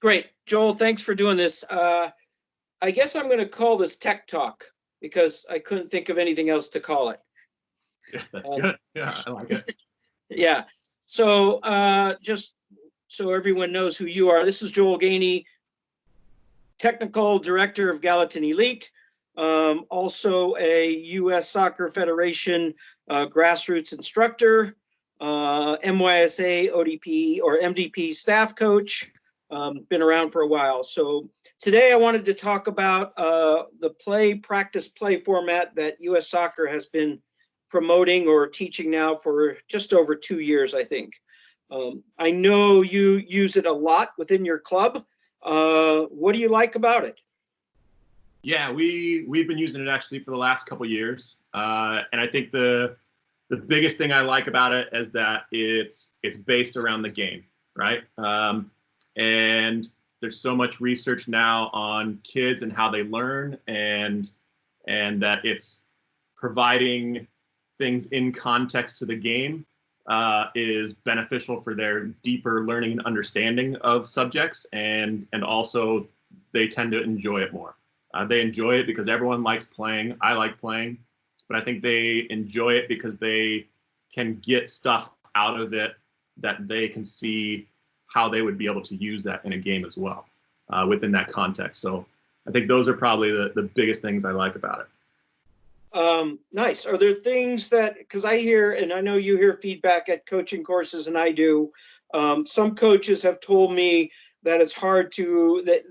Great. Joel, thanks for doing this. I guess I'm going to call this Tech Talk because I couldn't think of anything else to call it. Yeah, that's good. Yeah, I like it. Yeah. So just so everyone knows who you are, this is Joel Ganey, Technical Director of Gallatin Elite, also a U.S. Soccer Federation grassroots instructor, MYSA, ODP, or MDP staff coach, been around for a while. So today I wanted to talk about the practice play format that U.S. Soccer has been promoting or teaching now for just over 2 years, I think. I know you use it a lot within your club. What do you like about it? Yeah, we've been using it actually for the last couple of years, and I think the biggest thing I like about it is that it's based around the game, right? And there's so much research now on kids and how they learn, and that it's providing things in context to the game is beneficial for their deeper learning and understanding of subjects, and also they tend to enjoy it more. They enjoy it because everyone likes playing. I like playing, but I think they enjoy it because they can get stuff out of it that they can see how they would be able to use that in a game as well within that context. So I think those are probably the biggest things I like about it. Nice. Are there things that, because I hear, and I know you hear feedback at coaching courses, and I do, some coaches have told me that it's hard to, that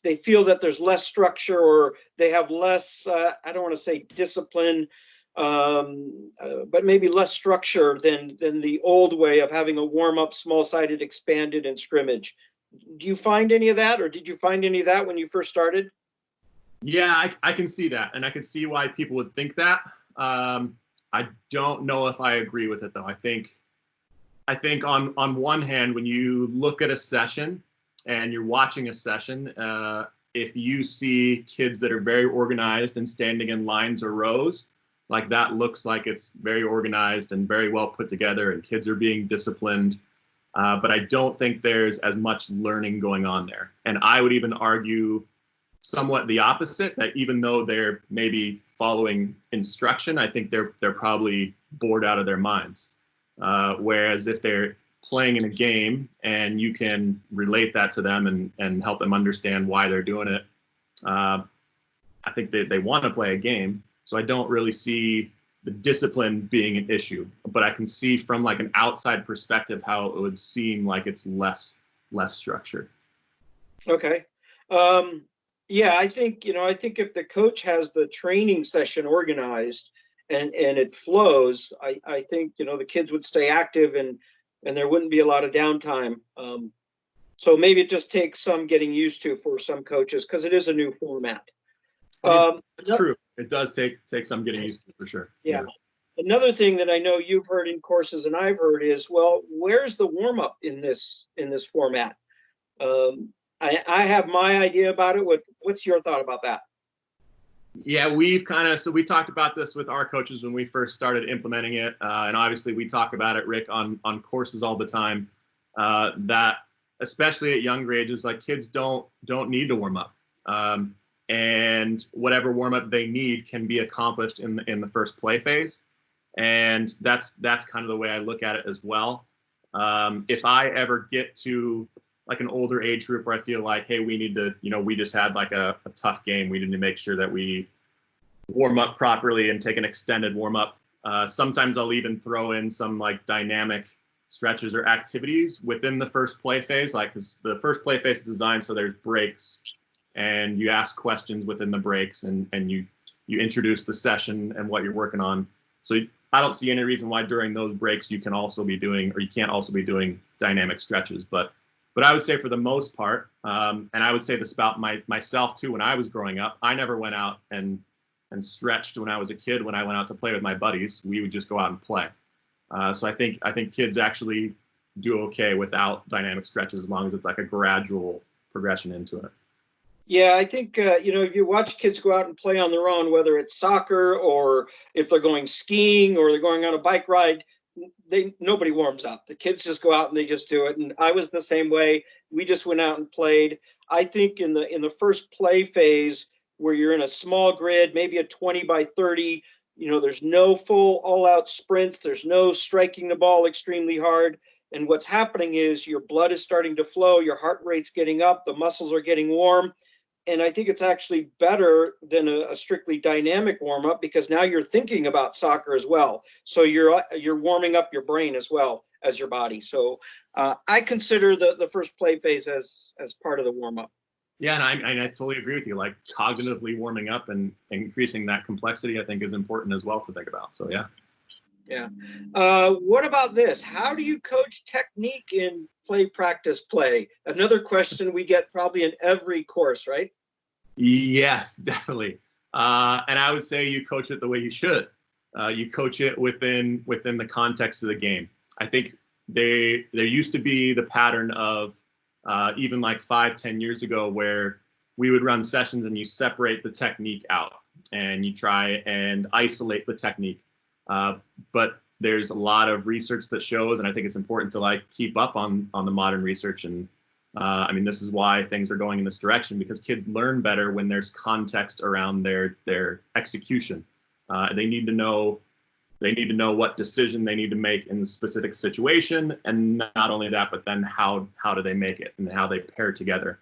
they feel that there's less structure, or they have less, I don't want to say discipline, but maybe less structure than the old way of having a warm-up, small-sided, expanded, and scrimmage. Do you find any of that, or did you find any of that when you first started? Yeah, I can see that, and I can see why people would think that. I don't know if I agree with it, though. I think on one hand, when you look at a session and you're watching a session, if you see kids that are very organized and standing in lines or rows, like that looks like it's very organized and very well put together, and kids are being disciplined. But I don't think there's as much learning going on there. And I would even argue somewhat the opposite, that even though they're maybe following instruction, I think they're probably bored out of their minds. Whereas if they're playing in a game and you can relate that to them and help them understand why they're doing it, I think they want to play a game. So I don't really see the discipline being an issue, but I can see from like an outside perspective how it would seem like it's less structured. Okay. Yeah, I think if the coach has the training session organized and it flows, I think, the kids would stay active and there wouldn't be a lot of downtime. So maybe it just takes some getting used to for some coaches, because it is a new format. It's true. It does take some getting used to, for sure. Yeah. Another thing that I know you've heard in courses and I've heard is, well, where's the warm up in this format? I have my idea about it. What's your thought about that? Yeah, we talked about this with our coaches when we first started implementing it, and obviously we talk about it, Rick, on courses all the time. That especially at younger ages, like kids don't need to warm up, and whatever warm up they need can be accomplished in the first play phase, and that's kind of the way I look at it as well. If I ever get to like an older age group where I feel like, hey, we need to, we just had like a tough game, we need to make sure that we warm up properly and take an extended warm up. Sometimes I'll even throw in some like dynamic stretches or activities within the first play phase, like, because the first play phase is designed so there's breaks and you ask questions within the breaks, and you introduce the session and what you're working on. So I don't see any reason why during those breaks you can't also be doing dynamic stretches. But I would say for the most part, and I would say this about myself too, when I was growing up, I never went out and stretched when I was a kid. When I went out to play with my buddies, we would just go out and play. So I think kids actually do okay without dynamic stretches, as long as it's like a gradual progression into it. Yeah, I think, if you watch kids go out and play on their own, whether it's soccer or if they're going skiing or they're going on a bike ride, nobody warms up. The kids just go out and they just do it. And I was the same way. We just went out and played. I think in the first play phase, where you're in a small grid, maybe a 20 by 30, there's no full all-out sprints. There's no striking the ball extremely hard. And what's happening is your blood is starting to flow, your heart rate's getting up, the muscles are getting warm. And I think it's actually better than a strictly dynamic warm-up, because now you're thinking about soccer as well. So you're warming up your brain as well as your body. So I consider the first play phase as part of the warm-up. Yeah, and I totally agree with you. Like, cognitively warming up and increasing that complexity, I think, is important as well to think about. So yeah. Yeah. What about this? How do you coach technique in play, practice, play? Another question we get probably in every course, right? Yes, definitely. And I would say you coach it the way you should. You coach it within the context of the game. I think there used to be the pattern of even like 5-10 years ago, where we would run sessions and you separate the technique out and you try and isolate the technique. But there's a lot of research that shows, and I think it's important to like keep up on the modern research. And I mean, this is why things are going in this direction, because kids learn better when there's context around their execution. They need to know what decision they need to make in the specific situation, and not only that, but then how do they make it and how they pair together.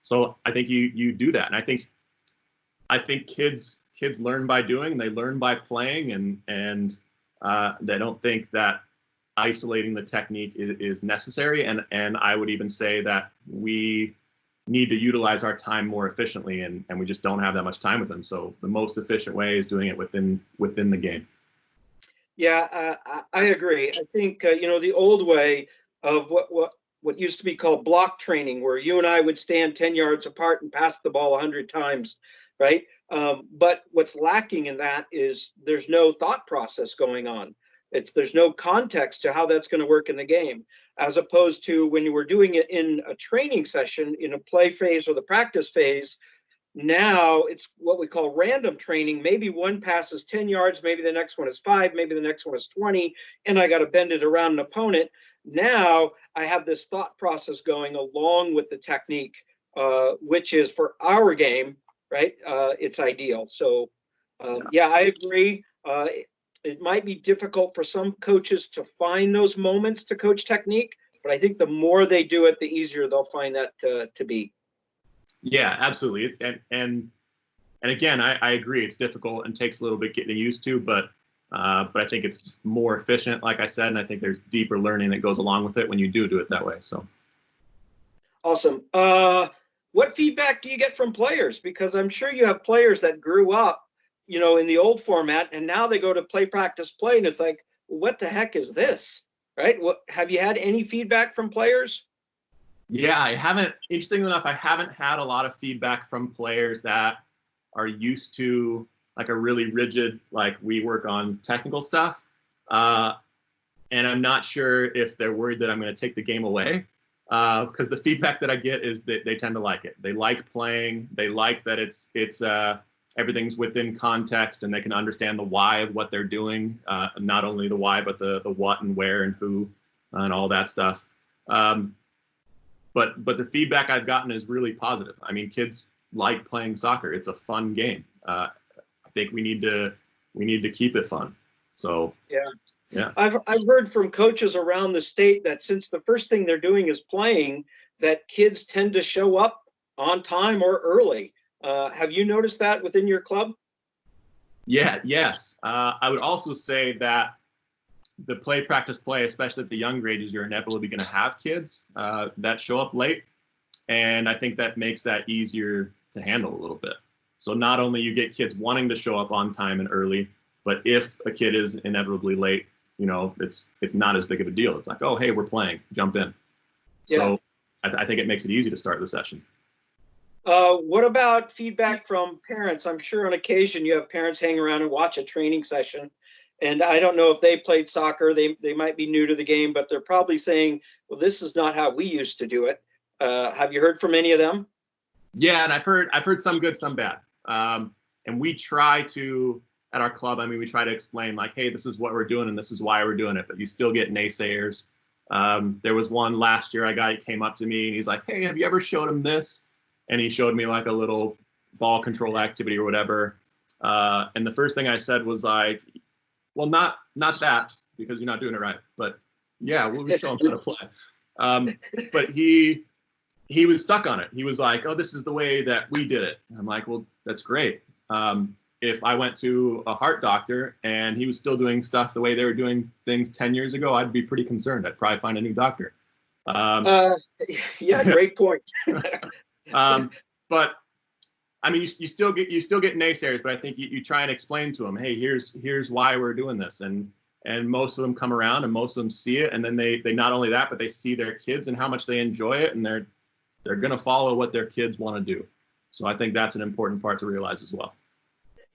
So I think you do that, and I think kids learn by doing, they learn by playing, and they don't think that isolating the technique is necessary. And I would even say that we need to utilize our time more efficiently, and we just don't have that much time with them. So the most efficient way is doing it within the game. Yeah, I agree. I think the old way of what used to be called block training, where you and I would stand 10 yards apart and pass the ball 100 times, right? But what's lacking in that is there's no thought process going on. There's no context to how that's going to work in the game, as opposed to when you were doing it in a training session, in a play phase or the practice phase. Now it's what we call random training. Maybe one pass is 10 yards, maybe the next one is 5, maybe the next one is 20, and I got to bend it around an opponent. Now I have this thought process going along with the technique, which is for our game, right? It's ideal. So yeah, I agree. It might be difficult for some coaches to find those moments to coach technique, but I think the more they do it, the easier they'll find that to be. Yeah, absolutely. It's and again, I agree. It's difficult and takes a little bit getting used to, but I think it's more efficient, like I said, and I think there's deeper learning that goes along with it when you do it that way. So awesome. What feedback do you get from players? Because I'm sure you have players that grew up, in the old format, and now they go to play, practice, play, and it's like, what the heck is this, right? Have you had any feedback from players? yeah, I haven't. Interestingly enough, I haven't had a lot of feedback from players that are used to like a really rigid, like we work on technical stuff. And I'm not sure if they're worried that I'm going to take the game away, because the feedback that I get is that they tend to like it. They like playing. They like that it's everything's within context, and they can understand the why of what they're doing. Not only the why, but the what and where and who and all that stuff. But the feedback I've gotten is really positive. I mean, kids like playing soccer. It's a fun game. I think we need to keep it fun. So yeah. I've heard from coaches around the state that since the first thing they're doing is playing, that kids tend to show up on time or early. Have you noticed that within your club? Yeah. Yes. I would also say that the play, practice, play, especially at the younger ages, you're inevitably going to have kids that show up late. And I think that makes that easier to handle a little bit. So not only you get kids wanting to show up on time and early, but if a kid is inevitably late, it's not as big of a deal. It's like, oh, hey, we're playing, jump in. Yeah. So I think it makes it easy to start the session. What about feedback from parents? I'm sure on occasion you have parents hang around and watch a training session. And I don't know if they played soccer. They might be new to the game, but they're probably saying, well, this is not how we used to do it. Have you heard from any of them? Yeah, and I've heard some good, some bad. And we try to, at our club, I mean, we try to explain like, hey, this is what we're doing and this is why we're doing it, but you still get naysayers. There was one last year, a guy came up to me and he's like, hey, have you ever showed him this? And he showed me like a little ball control activity or whatever. And the first thing I said was like, well, not that, because you're not doing it right, but yeah, we'll show him how to play. But he was stuck on it. He was like, oh, this is the way that we did it. And I'm like, well, that's great. If I went to a heart doctor and he was still doing stuff the way they were doing things 10 years ago, I'd be pretty concerned. I'd probably find a new doctor. Yeah, great point. But I mean, you still get naysayers, but I think you try and explain to them, hey, here's why we're doing this, and most of them come around and most of them see it, and then they not only that, but they see their kids and how much they enjoy it, and they're gonna follow what their kids want to do. So I think that's an important part to realize as well.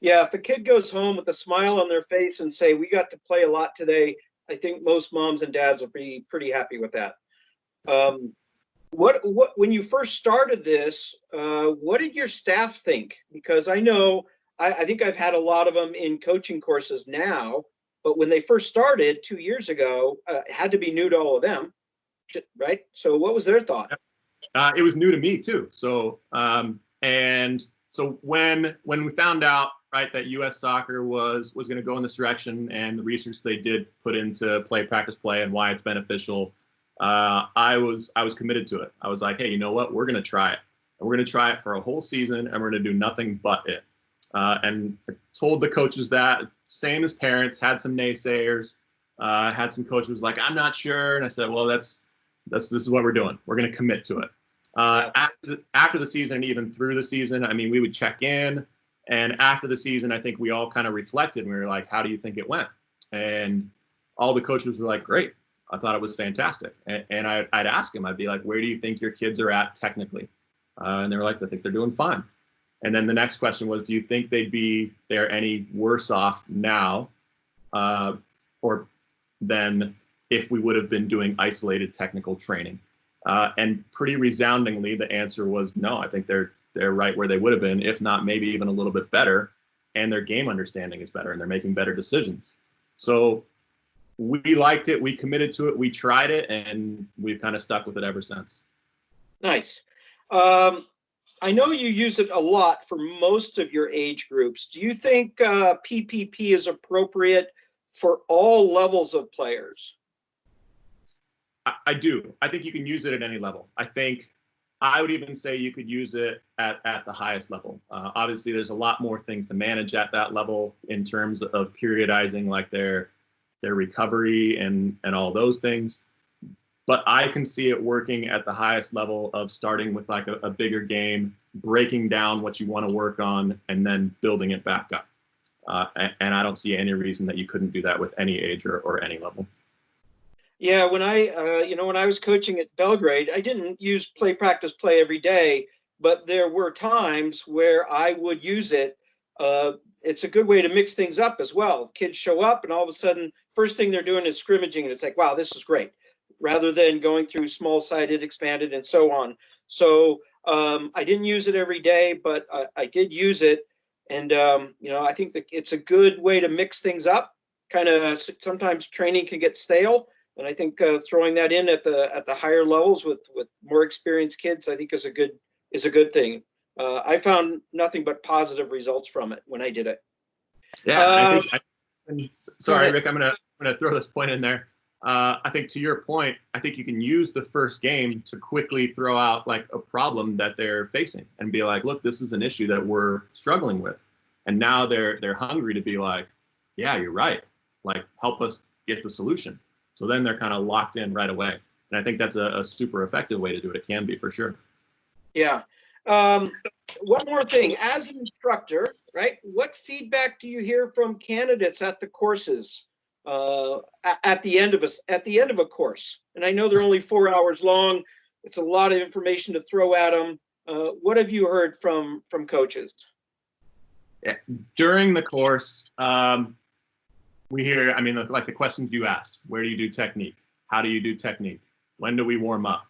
Yeah, if a kid goes home with a smile on their face and say, we got to play a lot today, I think most moms and dads will be pretty happy with that. What when you first started this, what did your staff think? Because I know, I think I've had a lot of them in coaching courses now, but when they first started 2 years ago, it had to be new to all of them, right? So what was their thought? It was new to me too. So and so when we found out, right, that U.S. soccer was going to go in this direction, and the research they did put into play, practice, play, and why it's beneficial, I was committed to it. I was like, hey, you know what? We're going to try it. And we're going to try it for a whole season, and we're going to do nothing but it. And I told the coaches that, same as parents, had some naysayers, had some coaches like, I'm not sure. And I said, well, this is what we're doing. We're going to commit to it. After the season and even through the season, I mean, we would check in. And after the season, I think we all kind of reflected and we were like, how do you think it went? And all the coaches were like, great. I thought it was fantastic. And I'd ask them, I'd be like, where do you think your kids are at technically? And they were like, I think they're doing fine. And then the next question was, do you think they're any worse off now or than if we would have been doing isolated technical training? And pretty resoundingly, the answer was no. I think they're right where they would have been, if not maybe even a little bit better, and their game understanding is better and they're making better decisions. So we liked it, we committed to it, we tried it, and we've kind of stuck with it ever since. Nice. I know you use it a lot for most of your age groups. Do you think PPP is appropriate for all levels of players? I do. I think you can use it at any level. I would even say you could use it at the highest level. Obviously, there's a lot more things to manage at that level in terms of periodizing like their recovery and all those things. But I can see it working at the highest level of starting with like a bigger game, breaking down what you want to work on, and then building it back up. And I don't see any reason that you couldn't do that with any age or any level. Yeah, when I was coaching at Belgrade, I didn't use play, practice, play every day, but there were times where I would use it. It's a good way to mix things up as well. Kids show up and all of a sudden, first thing they're doing is scrimmaging, and it's like, wow, this is great, rather than going through small-sided, expanded, and so on. So I didn't use it every day, but I did use it. And, I think that it's a good way to mix things up. Kind of sometimes training can get stale. And I think throwing that in at the higher levels with more experienced kids, I think is a good thing. I found nothing but positive results from it when I did it. Yeah, sorry, Rick, I'm gonna throw this point in there. I think to your point, I think you can use the first game to quickly throw out like a problem that they're facing and be like, look, this is an issue that we're struggling with. And now they're hungry to be like, yeah, you're right. Like, help us get the solution. So then they're kind of locked in right away. And I think that's a super effective way to do it. It can be, for sure. Yeah. One more thing, as an instructor, right? What feedback do you hear from candidates at the courses at the end of a course? And I know they're only 4 hours long. It's a lot of information to throw at them. What have you heard from coaches? Yeah. During the course, we hear, I mean, like the questions you asked: where do you do technique? How do you do technique? When do we warm up?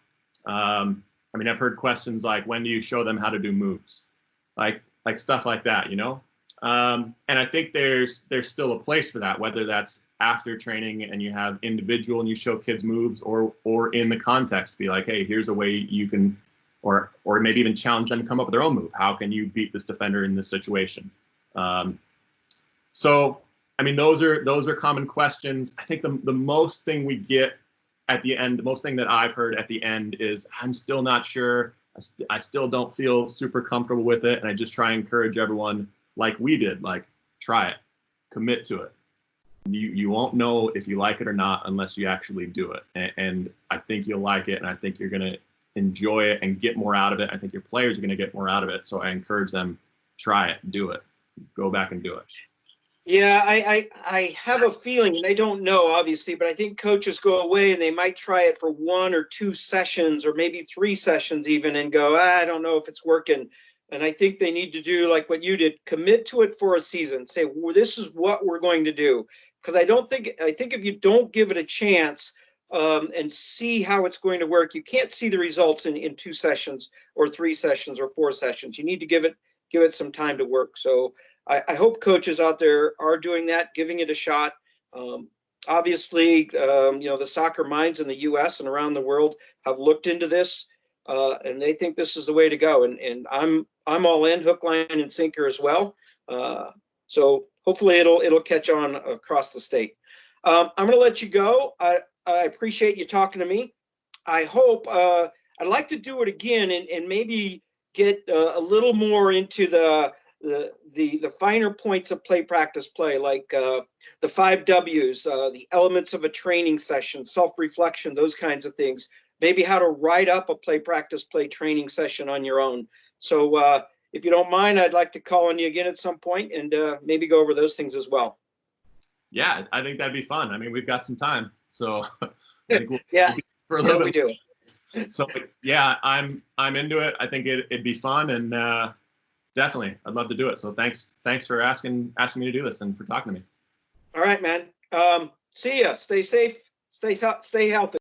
I mean, I've heard questions like, when do you show them how to do moves? Like stuff like that, And I think there's still a place for that, whether that's after training and you have individual and you show kids moves, or in the context, be like, hey, here's a way you can, or maybe even challenge them to come up with their own move. How can you beat this defender in this situation? So, I mean, those are common questions. I think the most thing we get at the end, the most thing that I've heard at the end is, I'm still not sure. I still don't feel super comfortable with it. And I just try and encourage everyone, like we did, like, try it, commit to it. You won't know if you like it or not unless you actually do it. And I think you'll like it, and I think you're going to enjoy it and get more out of it. I think your players are going to get more out of it. So I encourage them, try it, do it, go back and do it. Yeah, I have a feeling, and I don't know, obviously, but I think coaches go away and they might try it for 1 or 2 sessions, or maybe 3 sessions even, and go, I don't know if it's working. And I think they need to do like what you did, commit to it for a season. Say, well, this is what we're going to do. Because I think if you don't give it a chance and see how it's going to work, you can't see the results in 2 sessions or 3 sessions or 4 sessions. You need to give it some time to work. So I hope coaches out there are doing that, giving it a shot. Obviously, the soccer minds in the U.S. and around the world have looked into this, and they think this is the way to go. And I'm all in, hook, line, and sinker as well. So hopefully it'll catch on across the state. I'm going to let you go. I appreciate you talking to me. I hope I'd like to do it again and maybe get a little more into the finer points of play, practice, play, like the 5 W's, the elements of a training session, self-reflection, those kinds of things. Maybe how to write up a play, practice, play training session on your own. So if you don't mind, I'd like to call on you again at some point and maybe go over those things as well. Yeah, I think that'd be fun. I mean, we've got some time, so I think Yeah, for a little we bit. do. So yeah, I'm into it. I think it'd be fun, and definitely, I'd love to do it. So thanks for asking me to do this and for talking to me. All right, man. See ya. Stay safe. Stay healthy.